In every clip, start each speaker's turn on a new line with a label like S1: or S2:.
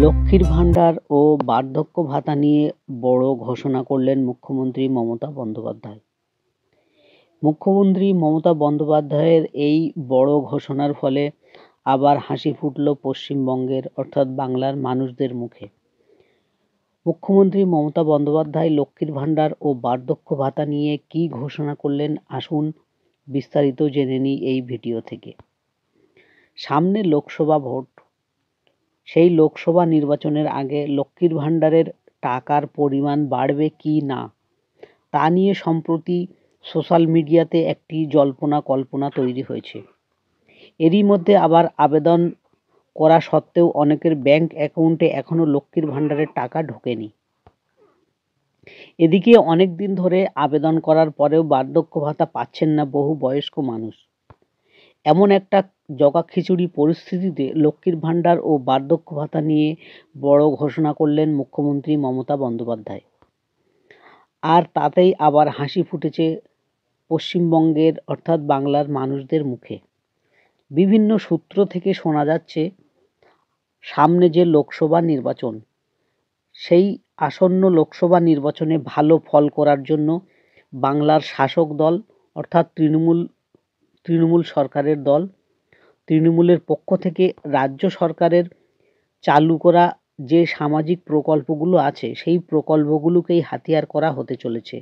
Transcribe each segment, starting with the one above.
S1: লক্ষ্মীর ভাণ্ডার ও বার্ধক্য ভাতা নিয়ে বড় ঘোষণা করলেন মুখ্যমন্ত্রী মমতা বন্দ্যোপাধ্যায়। মুখ্যমন্ত্রী মমতা বন্দ্যোপাধ্যায়ের এই বড় ঘোষণার ফলে আবার হাসি ফুটল পশ্চিমবঙ্গের অর্থাৎ বাংলার মানুষদের মুখে। মুখ্যমন্ত্রী মমতা বন্দ্যোপাধ্যায় লক্ষ্মীর ভাণ্ডার ও বার্ধক্য ভাতা নিয়ে কী ঘোষণা করলেন আসুন বিস্তারিত জেনে নিই এই ভিডিও থেকে। সামনে লোকসভা ভোট, সেই লোকসভা নির্বাচনের আগে লক্ষ্মীর ভাণ্ডারের টাকার পরিমাণ বাড়বে কি না তা নিয়ে সম্প্রতি সোশ্যাল মিডিয়াতে একটি জল্পনা কল্পনা তৈরি হয়েছে। এরই মধ্যে আবার আবেদন করা সত্ত্বেও অনেকের ব্যাংক অ্যাকাউন্টে এখনও লক্ষ্মীর ভাণ্ডারের টাকা ঢোকেনি। এদিকে অনেক দিন ধরে আবেদন করার পরেও বার্ধক্য ভাতা পাচ্ছেন না বহু বয়স্ক মানুষ। এমন একটা জগাখিচুড়ি পরিস্থিতিতে লক্ষ্মীর ভাণ্ডার ও বার্ধক্য ভাতা নিয়ে বড় ঘোষণা করলেন মুখ্যমন্ত্রী মমতা বন্দ্যোপাধ্যায়। আর তাতেই আবার হাসি ফুটেছে পশ্চিমবঙ্গের অর্থাৎ বাংলার মানুষদের মুখে। বিভিন্ন সূত্র থেকে শোনা যাচ্ছে, সামনে যে লোকসভা নির্বাচন, সেই আসন্ন লোকসভা নির্বাচনে ভালো ফল করার জন্য বাংলার শাসক দল অর্থাৎ তৃণমূল সরকারের দল, তৃণমূলের পক্ষ থেকে রাজ্য সরকারের চালু করা যে সামাজিক প্রকল্পগুলো আছে সেই প্রকল্পগুলোকেই হাতিয়ার করা হতে চলেছে।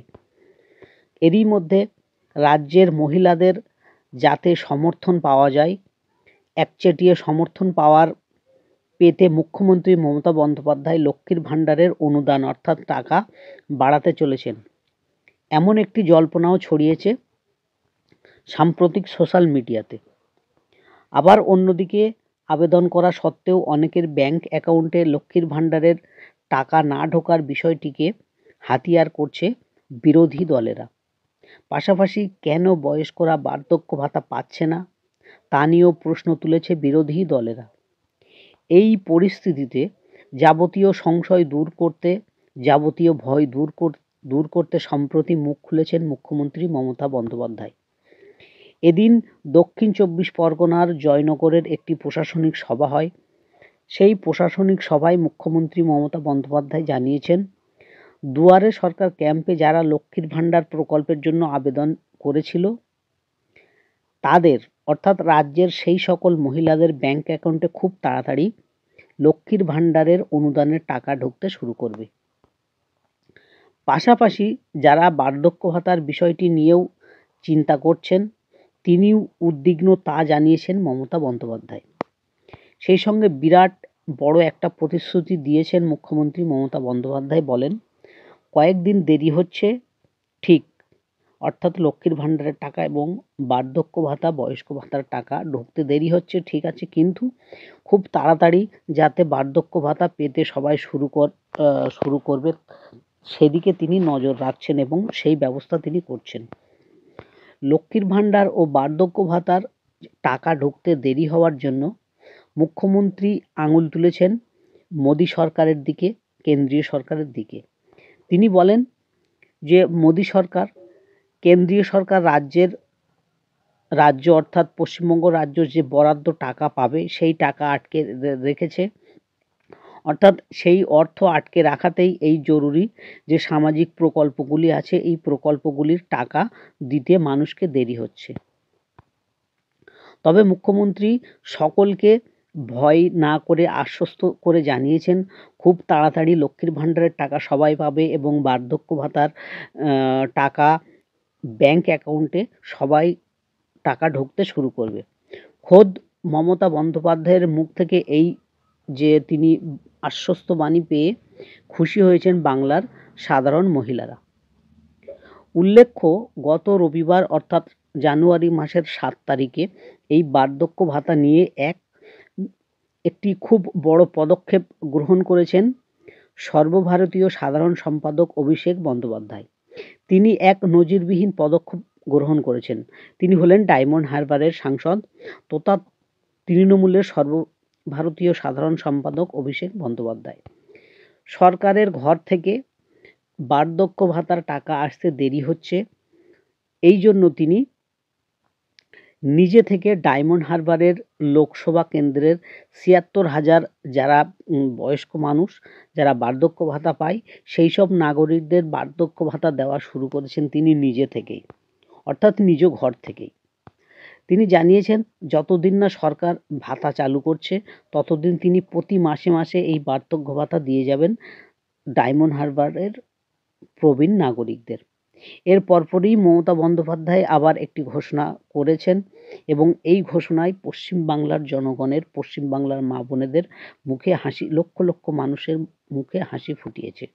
S1: এরই মধ্যে রাজ্যের মহিলাদের যাতে সমর্থন পাওয়া যায়, একচেটিয়া সমর্থন পেতে মুখ্যমন্ত্রী মমতা বন্দ্যোপাধ্যায় লক্ষ্মীর ভাণ্ডারের অনুদান অর্থাৎ টাকা বাড়াতে চলেছেন, এমন একটি জল্পনাও ছড়িয়েছে সাম্প্রতিক সোশ্যাল মিডিয়াতে। আবার অন্যদিকে আবেদন করা সত্ত্বেও অনেকের ব্যাংক অ্যাকাউন্টে লক্ষ্মীর ভাণ্ডারের টাকা না ঢোকার বিষয়টিকে হাতিয়ার করছে বিরোধী দলেরা। পাশাপাশি কেন বয়স্করা বার্ধক্য ভাতা পাচ্ছে না তা নিয়েও প্রশ্ন তুলেছে বিরোধী দলেরা। এই পরিস্থিতিতে যাবতীয় সংশয় দূর করতে, যাবতীয় ভয় দূর করতে সম্প্রতি মুখ খুলেছেন মুখ্যমন্ত্রী মমতা বন্দ্যোপাধ্যায়। এদিন দক্ষিণ ২৪ পরগনার জয়নগরের একটি প্রশাসনিক সভা হয়। সেই প্রশাসনিক সভায় মুখ্যমন্ত্রী মমতা বন্দ্যোপাধ্যায় জানিয়েছেন, দুয়ারে সরকার ক্যাম্পে যারা লক্ষ্মীর ভাণ্ডার প্রকল্পের জন্য আবেদন করেছিল তাদের অর্থাৎ রাজ্যের সেই সকল মহিলাদের ব্যাংক অ্যাকাউন্টে খুব তাড়াতাড়ি লক্ষ্মীর ভাণ্ডারের অনুদানের টাকা ঢুকতে শুরু করবে। পাশাপাশি যারা বার্ধক্য ভাতার বিষয়টি নিয়েও চিন্তা করছেন তিনিও উদ্বিগ্ন তা জানিয়েছেন মমতা বন্দ্যোপাধ্যায়। সেই সঙ্গে বিরাট বড় একটা প্রতিশ্রুতি দিয়েছেন মুখ্যমন্ত্রী মমতা বন্দ্যোপাধ্যায়। বলেন, কয়েকদিন দেরি হচ্ছে ঠিক, অর্থাৎ লক্ষ্মীর ভাণ্ডারের টাকা এবং বার্ধক্য ভাতা বয়স্ক ভাতার টাকা ঢুকতে দেরি হচ্ছে ঠিক আছে, কিন্তু খুব তাড়াতাড়ি যাতে বার্ধক্য ভাতা পেতে সবাই শুরু করবে সেদিকে তিনি নজর রাখছেন এবং সেই ব্যবস্থা তিনি করছেন। লক্ষ্মীর ভাণ্ডার ও বার্ধক্য ভাতার টাকা ঢুকতে দেরি হওয়ার জন্য মুখ্যমন্ত্রী আঙুল তুলেছেন মোদী সরকারের দিকে, কেন্দ্রীয় সরকারের দিকে। তিনি বলেন যে মোদী সরকার, কেন্দ্রীয় সরকার রাজ্য অর্থাৎ পশ্চিমবঙ্গ রাজ্য যে বরাদ্দ টাকা পাবে সেই টাকা আটকে রেখেছে, অর্থাৎ সেই অর্থ আটকে রাখাতেই এই জরুরি যে সামাজিক প্রকল্পগুলি আছে এই প্রকল্পগুলির টাকা দিতে মানুষকে দেরি হচ্ছে। তবে মুখ্যমন্ত্রী সকলকে ভয় না করে আশ্বস্ত করে জানিয়েছেন, খুব তাড়াতাড়ি লক্ষ্মীর ভাণ্ডারের টাকা সবাই পাবে এবং বার্ধক্য ভাতার টাকা ব্যাংক অ্যাকাউন্টে সবাই টাকা ঢুকতে শুরু করবে। খোদ মমতা বন্দ্যোপাধ্যায়ের মুখ থেকে এই যে তিনি আশ্বস্ত বাণী পেয়ে খুশি হয়েছেন বাংলার সাধারণ মহিলারা। উল্লেখ্য, গত রবিবার অর্থাৎ জানুয়ারি মাসের ৭ তারিখে এই বার্ধক্য ভাতা নিয়ে একটি খুব বড় পদক্ষেপ গ্রহণ করেছেন সর্বভারতীয় সাধারণ সম্পাদক অভিষেক বন্দ্যোপাধ্যায়। তিনি এক নজিরবিহীন পদক্ষেপ গ্রহণ করেছেন। তিনি হলেন ডায়মন্ড হারবারের সাংসদ তথা তৃণমূলের সর্বভারতীয় সাধারণ সম্পাদক অভিষেক বন্দ্যোপাধ্যায়। সরকারের ঘর থেকে বার্ধক্য ভাতার টাকা আসতে দেরি হচ্ছে, এই জন্য তিনি নিজে থেকে ডায়মন্ড হারবারের লোকসভা কেন্দ্রের ৭৬,০০০ যারা বয়স্ক মানুষ যারা বার্ধক্য ভাতা পায় সেই সব নাগরিকদের বার্ধক্য ভাতা দেওয়া শুরু করেছেন তিনি নিজে থেকেই, অর্থাৎ নিজ ঘর থেকেই। তিনি জানিয়েছেন যতদিন না সরকার ভাতা চালু করছে ততদিন তিনি প্রতি মাসে মাসে এই বার্ধক্য ভাতা দিয়ে যাবেন ডায়মন্ড হারবারের প্রবীণ নাগরিকদের। এর পরপরই মমতা বন্দ্যোপাধ্যায় আবার একটি ঘোষণা করেছেন এবং এই ঘোষণায় পশ্চিমবাংলার জনগণের, পশ্চিমবাংলার মা বোনেদের মুখে হাসি, লক্ষ লক্ষ মানুষের মুখে হাসি ফুটিয়েছে।